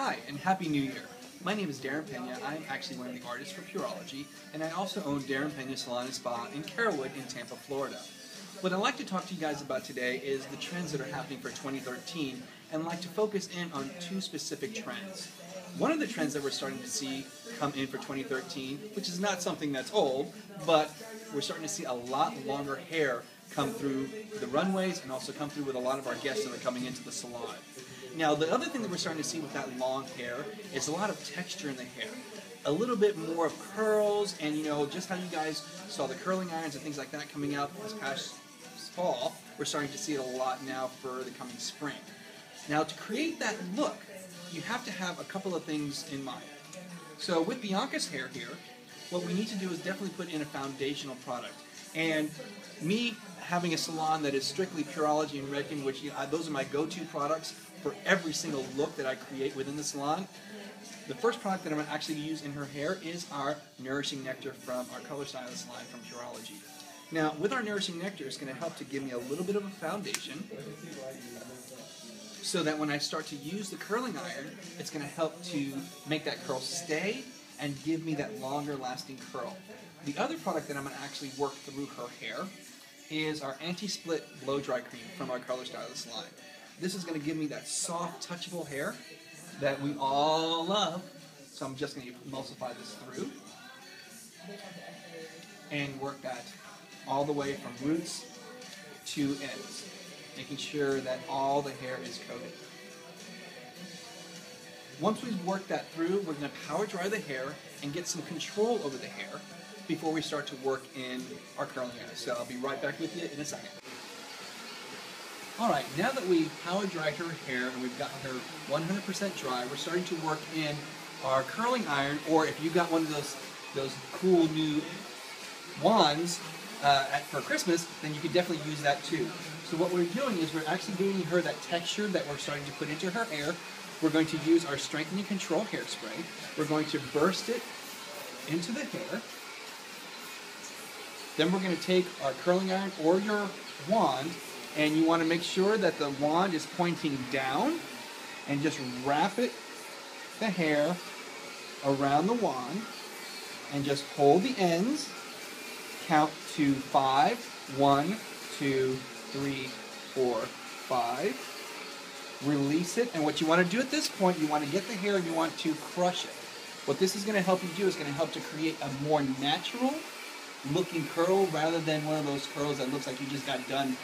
Hi, and Happy New Year. My name is Darren Peña. I'm actually one of the artists for Pureology, and I also own Darren Peña Salon and Spa in Carrollwood in Tampa, Florida. What I'd like to talk to you guys about today is the trends that are happening for 2013, and I'd like to focus in on two specific trends. One of the trends that we're starting to see come in for 2013, which is not something that's old, but we're starting to see a lot longer hair come through the runways and also come through with a lot of our guests that are coming into the salon. Now, the other thing that we're starting to see with that long hair is a lot of texture in the hair. A little bit more of curls, and just how you guys saw the curling irons and things like that coming out this past fall, we're starting to see it a lot now for the coming spring. Now, to create that look, you have to have a couple of things in mind. So with Bianca's hair here, what we need to do is definitely put in a foundational product. And me having a salon that is strictly Pureology and Redken, which those are my go-to products for every single look that I create within the salon, the first product that I'm going to actually use in her hair is our Nourishing Nectar from our Color Stylist line from Pureology. Now, with our Nourishing Nectar, it's going to help to give me a little bit of a foundation so that when I start to use the curling iron, it's going to help to make that curl stay and give me that longer lasting curl. The other product that I'm going to actually work through her hair is our Anti-Split Blow Dry Cream from our Color Stylist line. This is going to give me that soft, touchable hair that we all love. So I'm just going to emulsify this through and work that all the way from roots to ends, making sure that all the hair is coated. Once we've worked that through, we're going to power dry the hair and get some control over the hair before we start to work in our curling iron. So I'll be right back with you in a second. Alright, now that we've power dried her hair and we've got her 100% dry, we're starting to work in our curling iron, or if you got one of those cool new wands for Christmas, then you could definitely use that too. So what we're doing is we're actually giving her that texture that we're starting to put into her hair. We're going to use our Strengthening Control hairspray. We're going to burst it into the hair. Then we're going to take our curling iron or your wand, and you want to make sure that the wand is pointing down, and just wrap the hair around the wand, and just hold the ends, count to 5, 1, 2, 3, 4, 5, release it, and what you want to do at this point, you want to get the hair and you want to crush it. What this is going to help you do is going to help to create a more natural looking curl rather than one of those curls that looks like you just got done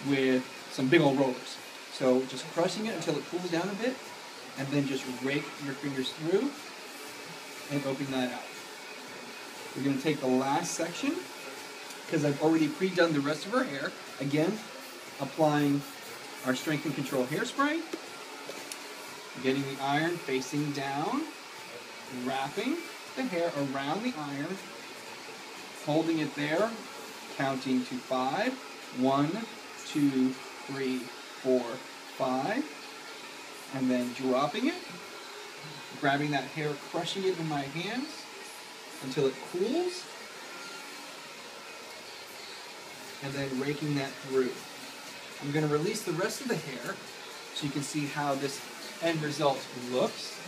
with some big old rollers. So just crushing it until it cools down a bit, and then just rake your fingers through and open that out. We're going to take the last section, because I've already pre-done the rest of her hair. Again, applying our Strength and Control hairspray, getting the iron facing down, wrapping the hair around the iron, holding it there, counting to 5, 1, 2, 3, 4, 5, and then dropping it, grabbing that hair, crushing it in my hands until it cools, and then raking that through. I'm going to release the rest of the hair so you can see how this end result looks.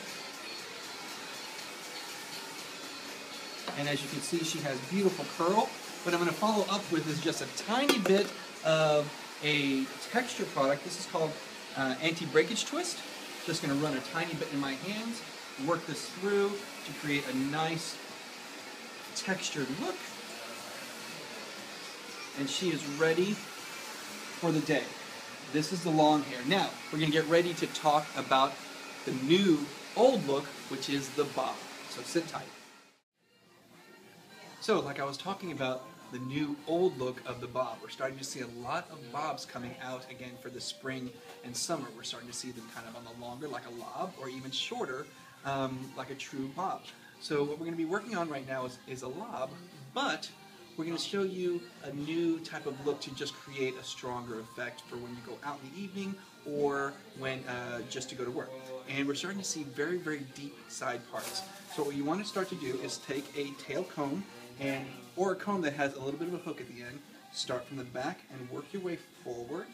And as you can see, she has beautiful curl. What I'm going to follow up with is just a tiny bit of a texture product. This is called Anti-Breakage Twist. Just going to run a tiny bit in my hands, work this through to create a nice textured look. And she is ready for the day. This is the long hair. Now, we're going to get ready to talk about the new old look, which is the bob. So sit tight. So, like I was talking about the new old look of the bob, we're starting to see a lot of bobs coming out again for the spring and summer. We're starting to see them kind of on the longer, like a lob, or even shorter, like a true bob. So what we're going to be working on right now is a lob, but we're going to show you a new type of look to just create a stronger effect for when you go out in the evening or when just to go to work. And we're starting to see very, very deep side parts. So what you want to start to do is take a tail comb, or a comb that has a little bit of a hook at the end. Start from the back and work your way forward,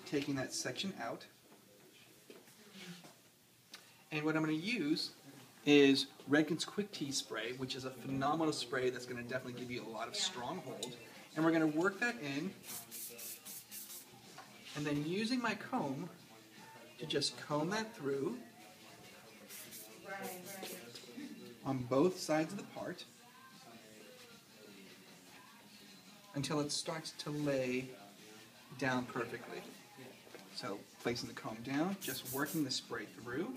taking that section out. And what I'm going to use is Redken's Quick Tea Spray, which is a phenomenal spray that's going to definitely give you a lot of strong hold. And we're going to work that in, and then using my comb to just comb that through on both sides of the part until it starts to lay down perfectly. So placing the comb down, just working the spray through.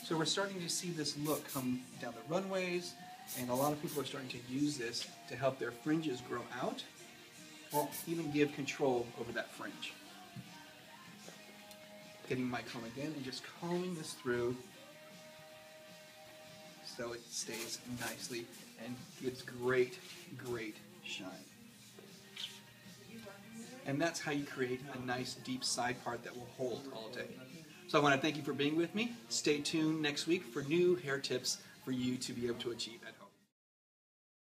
So we're starting to see this look come down the runways, and a lot of people are starting to use this to help their fringes grow out, or even give control over that fringe. Getting my comb again and just combing this through so it stays nicely and gives great, great shine. And that's how you create a nice deep side part that will hold all day. So I want to thank you for being with me. Stay tuned next week for new hair tips for you to be able to achieve it.